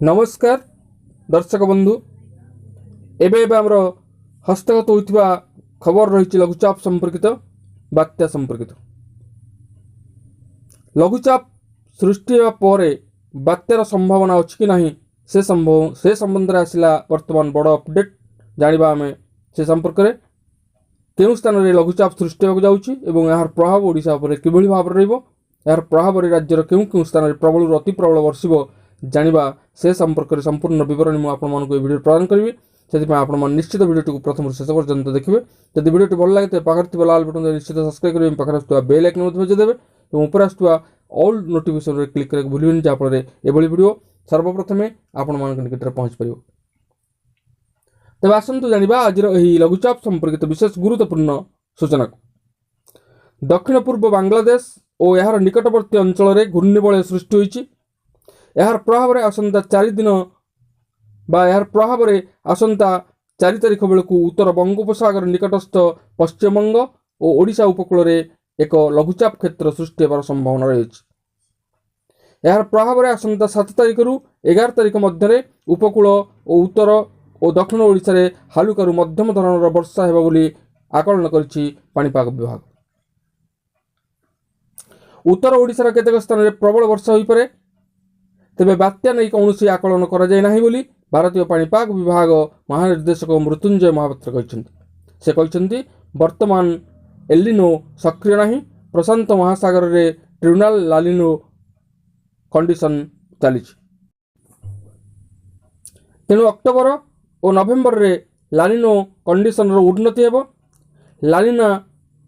नमस्कार दर्शक बंधु एवं आमर हस्तगत होता खबर रही लघुचाप संपर्कित बात्या संपर्कित लघुचाप सृष्टि पर बात्यार संभावना अच्छी कि नहीं से संबंध में आसला वर्तमान बड़ अपडेट जाना आम से संपर्क में केउं स्थान में लघुचाप सृष्टि होगा जाऊँगी यार प्रभाव ओडिशा पर किभली भाव यार प्रभाव राज्यर केउं केउं स्थान में प्रबल अति प्रबल वर्षिब जानिबा से संपर्क में संपूर्ण विवरण मुझे आपको वीडियो प्रदान करी से आप निश्चित वीडियो को प्रथम शेष पर्यंत देखिए जब वीडियो भल लगे तो पाखे लाल बटन निश्चित सब्सक्राइब करेंगे पाखे आसुवा बेल आइकन बजाइदेवे और ऊपर आसुवा ऑल नोटिफिकेशन क्लिक करके भूलिए जहाँफल एभली वीडियो सर्वप्रथम आपण निकट में पहुँच पार। तेज आसतु जाना आज लघुचाप संपर्कित विशेष गुरुत्वपूर्ण सूचना को दक्षिण पूर्व बांग्लादेश और यार निकटवर्ती अंचल में घूर्णिबलय सृष्टि होती यार प्रभाव में आसंता 4 दिन यार प्रभाव में आसंता 4 तारिख बेलू उत्तर बंगोपसागर निकटस्थ पश्चिमबंग और ओडिशा उपकूल में एक लघुचाप क्षेत्र सृष्टि होवार संभावना रही यार प्रभाव में आसंता 7 तारिख रु 11 तारिख मध्य उपकूल और उत्तर और दक्षिण ओडिशा रे हालुकारु मध्यम धरणर वर्षा हेबा बोली आकलन करिछि पाणीपाग विभाग। उत्तर ओडिशार केतेक स्थान में प्रबल वर्षा होई पारे तेबे बात्या नहीं कौन आकलन करा जाय नाही बोली भारतीय पाणीपाग विभाग महानिर्देशक मृत्युंजय महापात्र कहते से कहते वर्तमान एलिनो सक्रिय नहीं प्रशांत महासागर रे ट्रिब्यूनल लालिनो कंडीशन चली तेणु अक्टोबर और नवेम्बर रे लालिनो कंडीशन रो उन्नति हेबो। लालिना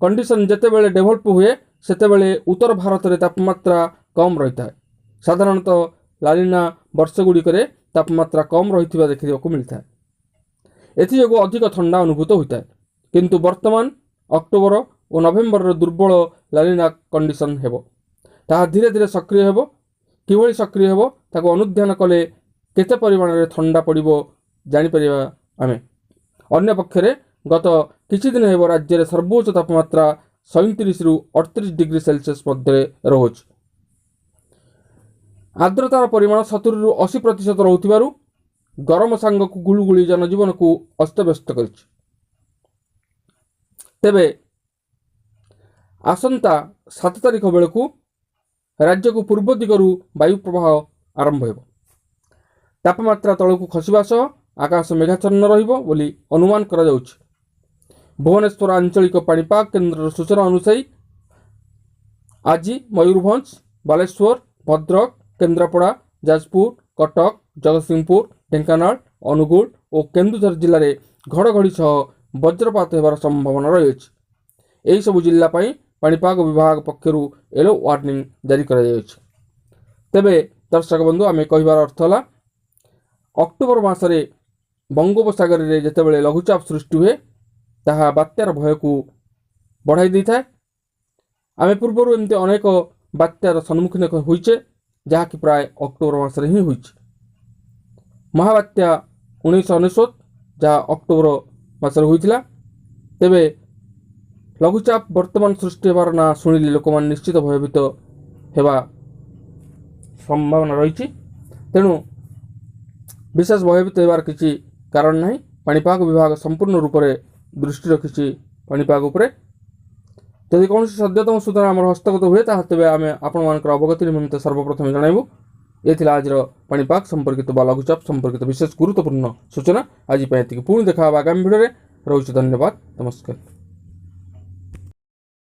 कंडीशन जेते बेले डेभलप हुए सेते बेले उत्तर भारत रे तापमात्रा कम रही है साधारणतः लालिना वर्ष गुड़िक तापमात्रा कम रही देखा मिलता है एथि अधिक ठंडा अनुभूत होता है किंतु वर्तमान अक्टोबर और नवेम्बर दुर्बल लालिना कंडीशन हेबो ताहा धीरे धीरे सक्रिय हेबो किभली सक्रिय हेबो ताको अनुध्यान कले केते परिमाण में ठंडा पड़िबो जानि परिबा आमे। अन्य पक्षरे गत किछि दिन हेबो राज्य सर्वोच्च तापमात्रा 37 रु 38 डिग्री सेल्सियस मध्य रहुछि आर्द्रतार परिमाण 70 रु 80% रहूथिबारु गरम सांग को गुलुगुली जनजीवन को अस्तव्यस्त करिछि। तेबे आसंता 7 तारिख बेलू राज्य को पूर्व दिगरु वायु प्रवाह आरंभ हेबो तापमात्रा तलकू खसिबा सह आकाश मेघाच्छन्न रहिबो बोली अनुमान करा जाउछि। भुवनेश्वर आंचलिक पाणीपाग केन्द्र सूचना अनुसार आज मयूरभंज बालेश्वर भद्रक केन्द्रापड़ा जाजपुर कटक जगतसिंहपुर ढेंकानाल अनुगुल और केन्दुझर जिले में घड़घड़ी सह वज्रपात होवार संभावना रही है। सबु जिला पाणीपाग विभाग पक्षर येलो वार्निंग जारी कर तेबे दर्शक बंधु आम कहबार अर्थ है अक्टोबर मासरे बंगोपसागर में जितेबाला लघुचाप सृष्टि हुए ताहा बात्यार भय को बढ़ाई दे था। आम पूर्वर एमती अनेक बात्यार सम्मुखीन होइचे जहाँकि प्राय अक्टोबर मासरे ही होइचे। महाबात्या 1999 जहाँ अक्टोबर मासरे होइथिला तेबे लघुचाप वर्तमान सृष्टि होवार ना शुणिले लोक मैंने निश्चित भयभीत हेबा संभावना रही तेणु विशेष भयभीत होवार किसी कारण नहीं। पाणीपाग विभाग संपूर्ण रूप से दृष्टि रखी पाणीपाग उपरे यदि कौन सद्यतम सूचना आम हस्तगत हुए तेज आम आपण अवगति निमित्त सर्वप्रथम जनइबू। ये आज पाणीपाग संपर्कित बा लघुचाप संपर्कित विशेष गुरुत्वपूर्ण सूचना आज पुणी देखा आगामी भिडियो। रोच धन्यवाद नमस्कार।